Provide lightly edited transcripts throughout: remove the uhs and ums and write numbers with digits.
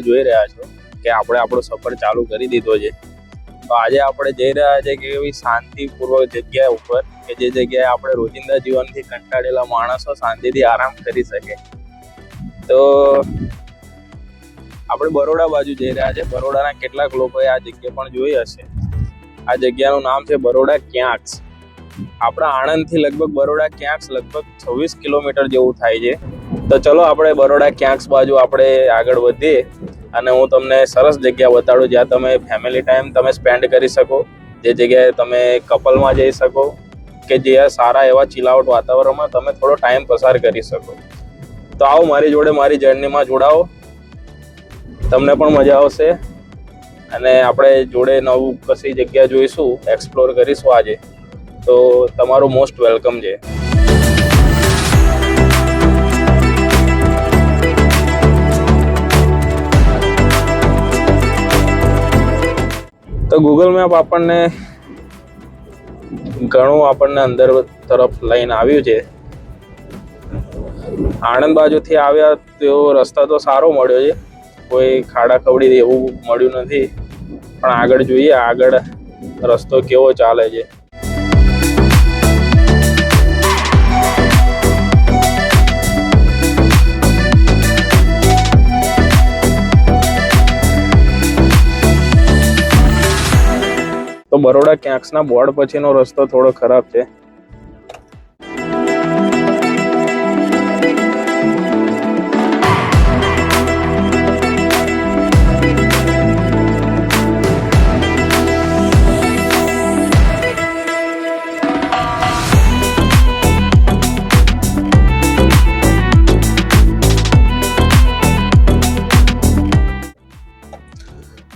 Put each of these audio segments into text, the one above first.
જોઈ રહ્યા છો કે આપણે આપણો સફર ચાલુ કરી દીધો છે। તો આજે આપણે જઈ રહ્યા છે કે એવી શાંતિપૂર્વક જગ્યા ઉપર કે જે જગ્યાએ આપણે રોજિંદા જીવનથી કંટાળેલા માણસો શાંતિથી આરામ કરી શકે। તો આપણે બરોડા બાજુ જઈ રહ્યા છે। બરોડાના કેટલાક લોકોએ આ જગ્યા પણ જોઈ હશે। આ જગ્યાનું નામ છે બરોડા ક્યાંક્સ। આપણા આણંદથી લગભગ બરોડા ક્યાંક્સ લગભગ 26 કિલોમીટર જેવું થાય છે। તો ચલો આપણે બરોડા ક્યાંક્સ બાજુ આપણે આગળ વધીએ અને હું તમને સરસ જગ્યા બતાડું જ્યાં તમે ફેમિલી ટાઈમ તમે સ્પેન્ડ કરી શકો, જે જગ્યાએ તમે કપલમાં જઈ શકો કે જ્યાં સારા એવા ચિલ આઉટ વાતાવરણમાં તમે થોડો ટાઈમ પસાર કરી શકો। તો આવો મારી જોડે મારી જર્નીમાં જોડાઓ, તમને પણ મજા આવશે અને આપણે જોડે નવું કશી જગ્યા જોઈશું, એક્સપ્લોર કરીશું આજે। તો તમારું મોસ્ટ વેલકમ છે। તો ગૂગલ મેપ આપણને ઘણું અંદર તરફ લઈને આવ્યું છે। આણંદ બાજુથી આવ્યા તો રસ્તા તો સારો મળ્યો છે, કોઈ ખાડા ખવડી એવું મળ્યું નથી, પણ આગળ જોઈએ આગળ રસ્તો કેવો ચાલે છે। તો બરોડા ક્યાંક્સના બોર્ડ પછીનો રસ્તો થોડો ખરાબ છે।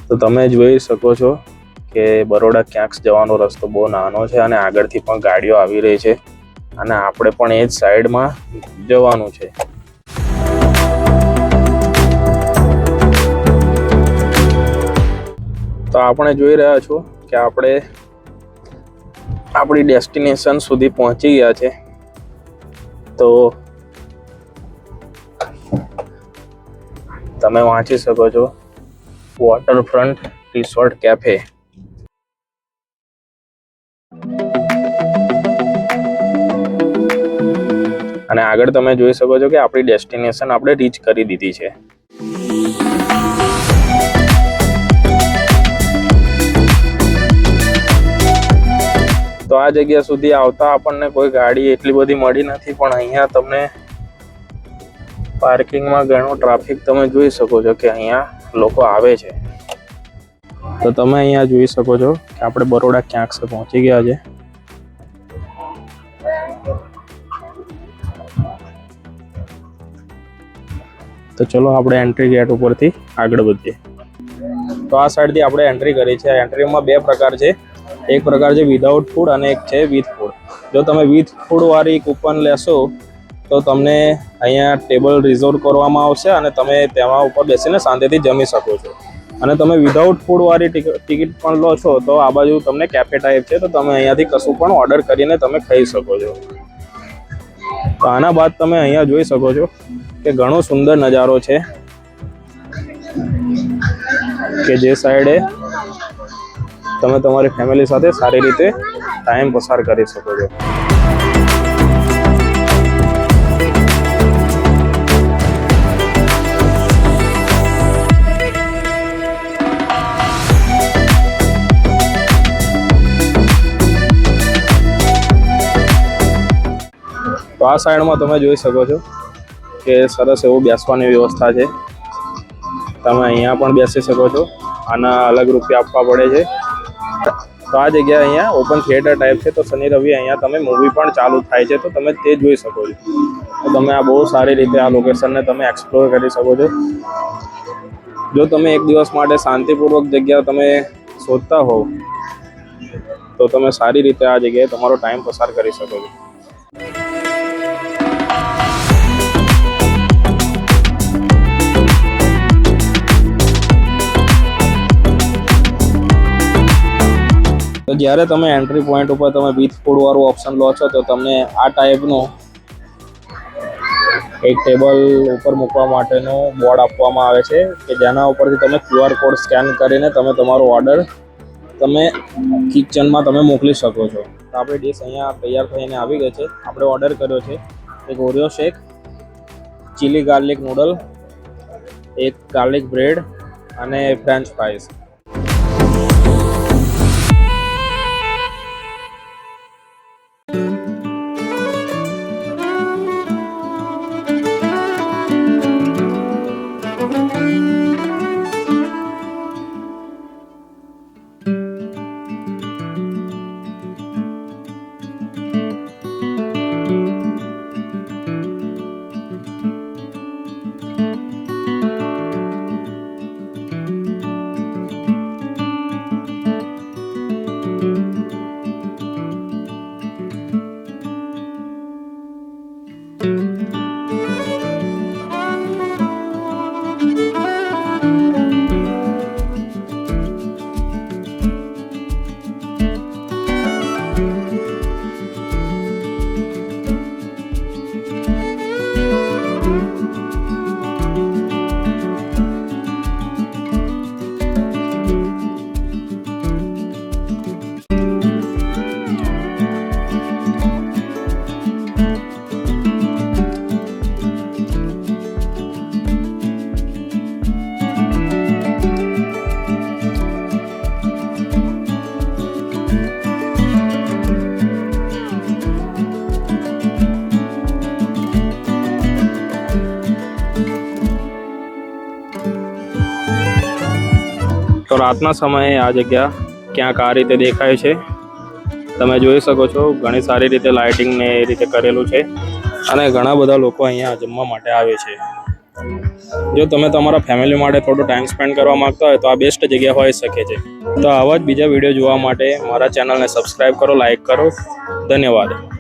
તો તમે જોઈ શકો છો કે બરોડા ક્યાંક્સ જવાનો રસ્તો બહુ નાનો છે અને આગળથી પણ ગાડીઓ આવી રહી છે અને આપણે પણ એ જ સાઈડમાં જવાનું છે। તો આપણે જોઈ રહ્યા છો કે આપણે આપણી ડેસ્ટિનેશન સુધી પહોંચી ગયા છે। તો તમે વાંચી શકો છો વોટરફ્રન્ટ રિસોર્ટ કેફે। અને આગળ તમે જોઈ શકો છો કે આપણી ડેસ્ટિનેશન આપણે રીચ કરી દીધી છે। તો આ જગ્યા સુધી આવતા આપણને કોઈ ગાડી એટલી બધી મળી નથી, પણ અહીંયા તમને પાર્કિંગમાં ઘણો ટ્રાફિક તમે જોઈ શકો છો કે અહીંયા લોકો આવે છે। તો તમે અહીંયા જોઈ શકો છો કે આપણે બરોડા ક્યાંક્સ પહોંચી ગયા છે। તો ચલો આપણે એન્ટ્રી ગેટ ઉપરથી આગળ વધીએ। તો આ સાઈડથી આપણે એન્ટ્રી કરી છે। એન્ટ્રીમાં બે પ્રકાર છે, એક પ્રકાર છે વિધાઉટ ફૂડ અને એક છે વિથ ફૂડ। જો તમે વિથ ફૂડ વાળી કૂપન લેશો તો તમને અહીંયા ટેબલ રિઝર્વ કરવામાં આવશે અને તમે તેમાં ઉપર બેસીને શાંતિથી જમી શકો છો। અને તમે વિધાઉટ ફૂડ વાળી ટિકિટ પણ લો છો તો આ બાજુ તમને કેફે ટાઈપ છે, તો તમે અહીંયાથી કશું પણ ઓર્ડર કરીને તમે ખાઈ શકો છો। તો આના બાદ તમે અહીંયા જોઈ શકો છો કે ઘણો સુંદર નજારો છે કે જે સાઈડે તમે તમારી ફેમિલી સાથે સારી રીતે ટાઈમ પસાર કરી શકો છો। તો આ સાઈડમાં તમે જોઈ શકો છો કે સરસ એવું બેસવાની વ્યવસ્થા છે। તમે અહીંયા પણ બેસી શકો છો, આના અલગ રૂપિયા આપવા પડે છે। તો આ જગ્યા અહીંયા ઓપન થિયેટર ટાઈપ છે, તો શનિ રવિ અહીંયા તમે મૂવી પણ ચાલુ થાય છે, તો તમે તે જોઈ શકો છો। તો તમે આ બહુ સારી રીતે આ લોકેશનને તમે એક્સપ્લોર કરી શકો છો। જો તમે એક દિવસ માટે શાંતિપૂર્વક જગ્યા તમે શોધતા હોવ તો તમે સારી રીતે આ જગ્યાએ તમારો ટાઈમ પસાર કરી શકો છો। તો જ્યારે તમે એન્ટ્રી પોઈન્ટ ઉપર તમે વિથ ફૂડ વાળું ઓપ્શન લો છો તો તમને આ ટાઈપનું એક ટેબલ ઉપર મૂકવા માટેનો બોર્ડ આપવામાં આવે છે કે જેના ઉપરથી તમે QR કોડ સ્કેન કરીને તમે તમારો ઓર્ડર તમે કિચનમાં તમે મોકલી શકો છો. તો આપણી ડીશ અહીંયા તૈયાર થઈને આવી ગઈ છે. આપણે ઓર્ડર કર્યો છે એક Oreo shake, chilli garlic noodle, એક ગાર્લિક બ્રેડ અને ફ્રેન્ચ ફ્રાઈસ. તો રાતના સમયે આ જગ્યા ક્યાંક આ રીતે દેખાય છે. તમે જોઈ શકો છો ઘણી સારી રીતે લાઇટિંગ ને એ રીતે કરેલું છે અને ઘણા બધા લોકો અહીંયા જમવા માટે આવે છે. જો તમે તમારા ફેમિલી માટે થોડો ટાઈમ સ્પેન્ડ કરવા માંગતા હોય તો આ બેસ્ટ જગ્યા હોઈ શકે છે. તો આવા જ બીજા વિડીયો જોવા માટે મારા ચેનલને સબસ્ક્રાઈબ કરો, લાઈક કરો. ધન્યવાદ.